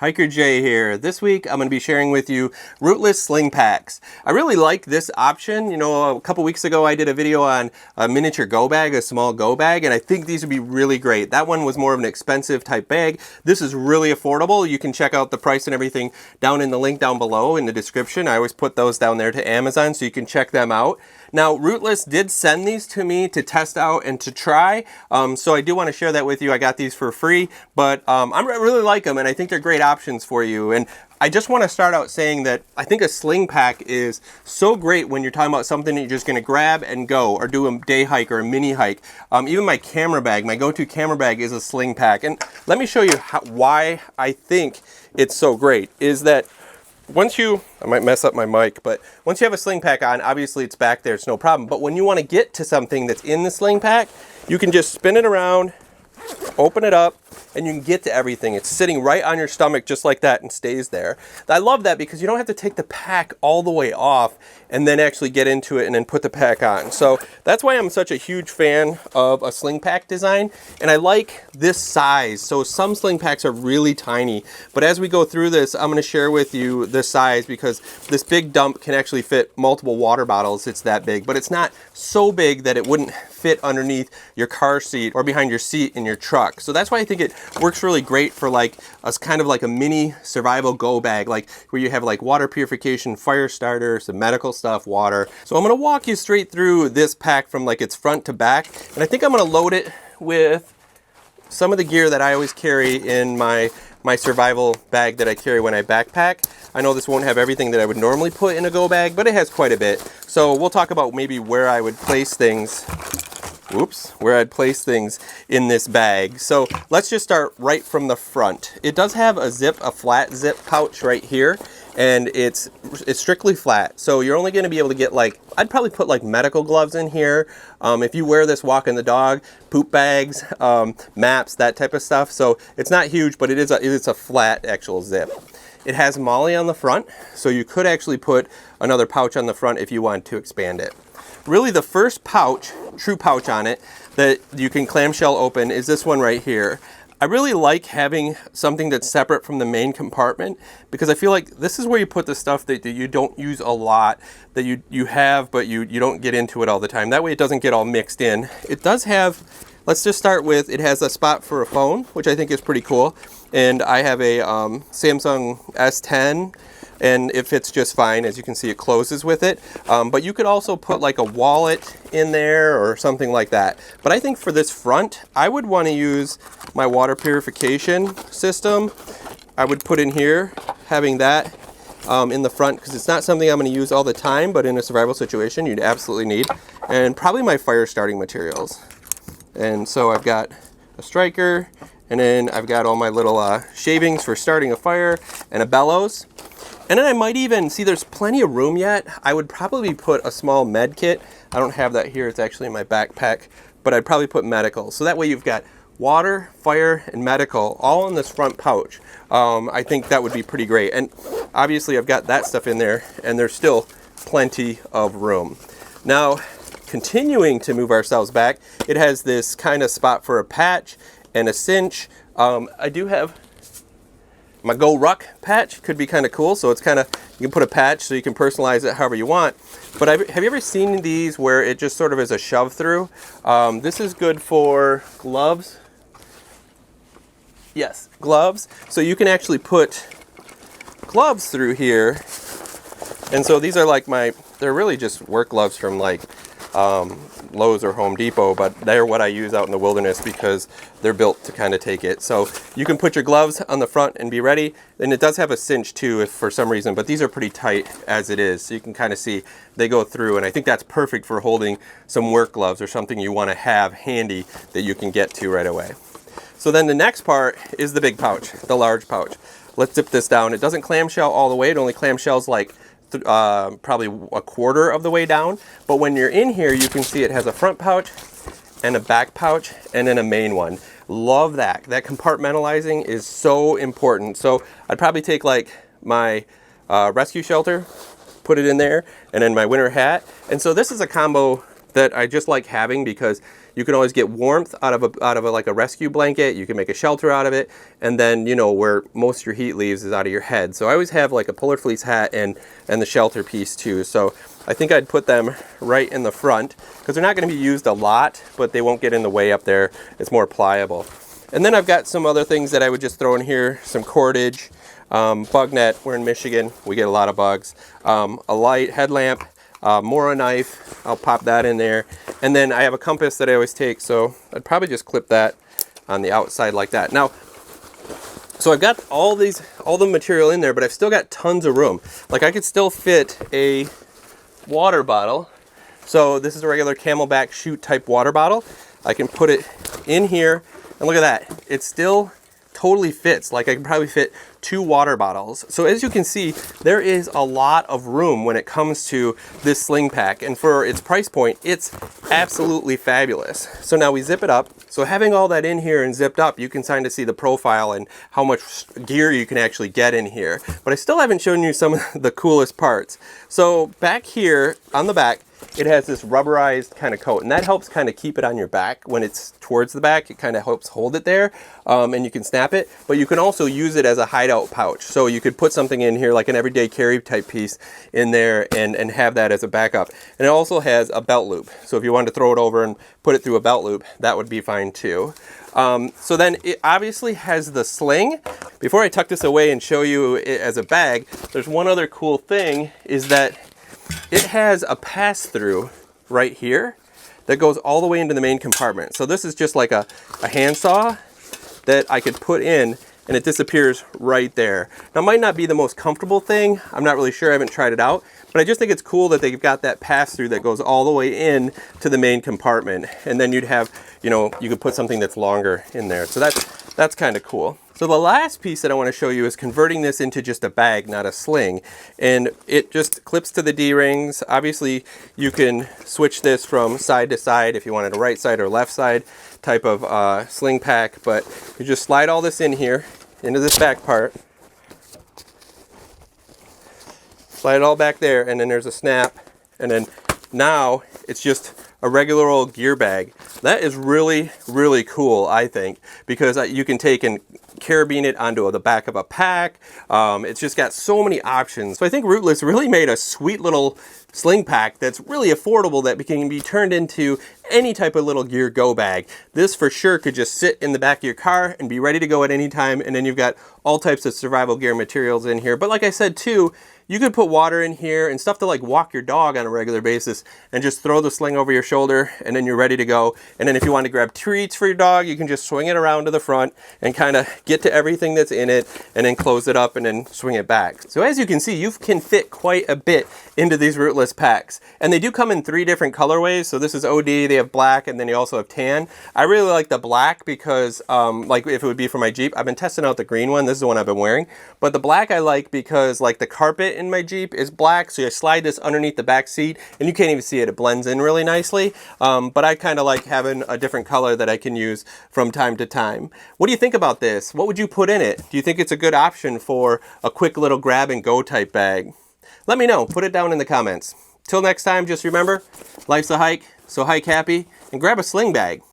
Hiker Jay here. This week I'm going to be sharing with you Rootless Sling Packs. I really like this option. You know, a couple weeks ago I did a video on a miniature go bag, a small go bag, and I think these would be really great. That one was more of an expensive type bag. This is really affordable. You can check out the price and everything down in the link down below in the description. I always put those down there to Amazon so you can check them out. Now, Rootless did send these to me to test out and to try, so I do want to share that with you. I got these for free, but I really like them, and I think they're great options for you. And I just want to start out saying that I think a sling pack is so great when you're talking about something that you're just going to grab and go, or do a day hike or a mini hike. Even my camera bag, my go-to camera bag is a sling pack. And let me show you why I think it's so great, is that once you, I might mess up my mic, but once you have a sling pack on, obviously it's back there, it's no problem. But when you want to get to something that's in the sling pack, you can just spin it around, open it up, and you can get to everything. It's sitting right on your stomach just like that and stays there. I love that because you don't have to take the pack all the way off and then actually get into it and then put the pack on. So that's why I'm such a huge fan of a sling pack design, and I like this size. So some sling packs are really tiny, but as we go through this, I'm going to share with you the size because this big dump can actually fit multiple water bottles. It's that big, but it's not so big that it wouldn't fit underneath your car seat or behind your seat in your truck. So that's why I think it works really great for like us, kind of like a mini survival go bag, like where you have like water purification, fire starter, some medical stuff, water. So I'm going to walk you straight through this pack from like its front to back, and I think I'm going to load it with some of the gear that I always carry in my survival bag that I carry when I backpack. I know this won't have everything that I would normally put in a go bag, but it has quite a bit. So we'll talk about maybe where I would place things. Where I'd place things in this bag. So let's just start right from the front. It does have a flat zip pouch right here, and it's strictly flat. So you're only going to be able to get like, I'd probably put like medical gloves in here. If you wear this walking the dog, poop bags, maps, that type of stuff. So it's not huge, but it's a flat actual zip. It has MOLLE on the front, so you could actually put another pouch on the front if you want to expand it. Really the first pouch, true pouch on it, that you can clamshell open is this one right here. I really like having something that's separate from the main compartment because I feel like this is where you put the stuff that you don't use a lot, that you have but you don't get into it all the time. That way it doesn't get all mixed in. It does have, let's just start with, it has a spot for a phone, which I think is pretty cool. And I have a Samsung S10, and it fits just fine. As you can see, it closes with it. But you could also put like a wallet in there or something like that. But I think for this front, I would want to use my water purification system. I would put in here, having that in the front, because it's not something I'm going to use all the time, but in a survival situation, you'd absolutely need. And probably my fire starting materials. And so I've got a striker, and then I've got all my little shavings for starting a fire, and a bellows. And then I might even, see there's plenty of room yet, I would probably put a small med kit. I don't have that here, it's actually in my backpack, but I'd probably put medical. So that way you've got water, fire, and medical all in this front pouch. I think that would be pretty great. And obviously I've got that stuff in there, and there's still plenty of room. Now, continuing to move ourselves back, it has this kind of spot for a patch and a cinch. I do have my Go Ruck patch, could be kind of cool. So it's kind of, you can put a patch so you can personalize it however you want. But have you ever seen these where it just sort of is a shove through? This is good for gloves. Yes, gloves. So you can actually put gloves through here. And so these are like they're really just work gloves from like Lowe's or Home Depot, but they're what I use out in the wilderness because they're built to kind of take it. So you can put your gloves on the front and be ready. And it does have a cinch too, if for some reason, but these are pretty tight as it is. So you can kind of see they go through, and I think that's perfect for holding some work gloves or something you want to have handy that you can get to right away. So then the next part is the big pouch, the large pouch. Let's zip this down. It doesn't clamshell all the way. It only clamshells like probably a quarter of the way down, but when you're in here you can see it has a front pouch and a back pouch and then a main one. Love that. That compartmentalizing is so important. So I'd probably take like my rescue shelter, put it in there, and then my winter hat. And so this is a combo that I just like having because You can always get warmth out of like a rescue blanket. You can make a shelter out of it. And then, you know, where most of your heat leaves is out of your head. So I always have like a polar fleece hat and the shelter piece too. So I think I'd put them right in the front because they're not going to be used a lot, but they won't get in the way up there. It's more pliable. And then I've got some other things that I would just throw in here, some cordage, bug net. We're in Michigan, we get a lot of bugs. A light headlamp, more a knife, I'll pop that in there. And then I have a compass that I always take, so I'd probably just clip that on the outside like that. Now, so I've got all the material in there, but I've still got tons of room. Like I could still fit a water bottle. So this is a regular Camelback chute type water bottle. I can put it in here, and look at that. It still totally fits. Like I can probably fit 2 water bottles. So as you can see, there is a lot of room when it comes to this Sling Pack, and for its price point, it's absolutely fabulous. So now we zip it up. So having all that in here and zipped up, you can kind of see the profile and how much gear you can actually get in here. But I still haven't shown you some of the coolest parts. So back here on the back, it has this rubberized kind of coat, and that helps kind of keep it on your back when it's towards the back. It kind of helps hold it there, and you can snap it, but you can also use it as a hideout pouch. So you could put something in here like an everyday carry type piece in there and have that as a backup. And it also has a belt loop. So if you wanted to throw it over and put it through a belt loop, that would be fine too. So then it obviously has the sling. Before I tuck this away and show you it as a bag, there's one other cool thing is that it has a pass-through right here that goes all the way into the main compartment. So this is just like a handsaw that I could put in, and it disappears right there. Now, it might not be the most comfortable thing. I'm not really sure. I haven't tried it out. But I just think it's cool that they've got that pass-through that goes all the way in to the main compartment. And then you'd have, you know, you could put something that's longer in there. So that's kind of cool. So the last piece that I want to show you is converting this into just a bag, not a sling. And it just clips to the D-rings. Obviously, you can switch this from side to side if you wanted a right side or left side type of sling pack. But you just slide all this in here, into this back part. Slide it all back there, and then there's a snap. And then now it's just a regular old gear bag. That is really, really cool, I think, because you can take and carabine it onto the back of a pack. It's just got so many options. So I think Rootless really made a sweet little sling pack that's really affordable that can be turned into any type of little gear go bag. This for sure could just sit in the back of your car and be ready to go at any time. And then you've got all types of survival gear materials in here. But like I said too, you could put water in here and stuff to like walk your dog on a regular basis and just throw the sling over your shoulder, and then you're ready to go. And then if you want to grab treats for your dog, you can just swing it around to the front and kind of get to everything that's in it and then close it up and then swing it back. So as you can see, you can fit quite a bit into these Rootless packs. And they do come in 3 different colorways. So this is OD, they have black, and then you also have tan. I really like the black because like if it would be for my Jeep, I've been testing out the green one. This is the one I've been wearing. But the black I like because like the carpet in my Jeep is black. So you slide this underneath the back seat and you can't even see it. It blends in really nicely. But I kind of like having a different color that I can use from time to time. What do you think about this? What would you put in it? Do you think it's a good option for a quick little grab and go type bag? Let me know. Put it down in the comments. Till next time, just remember, life's a hike, so hike happy and grab a sling bag.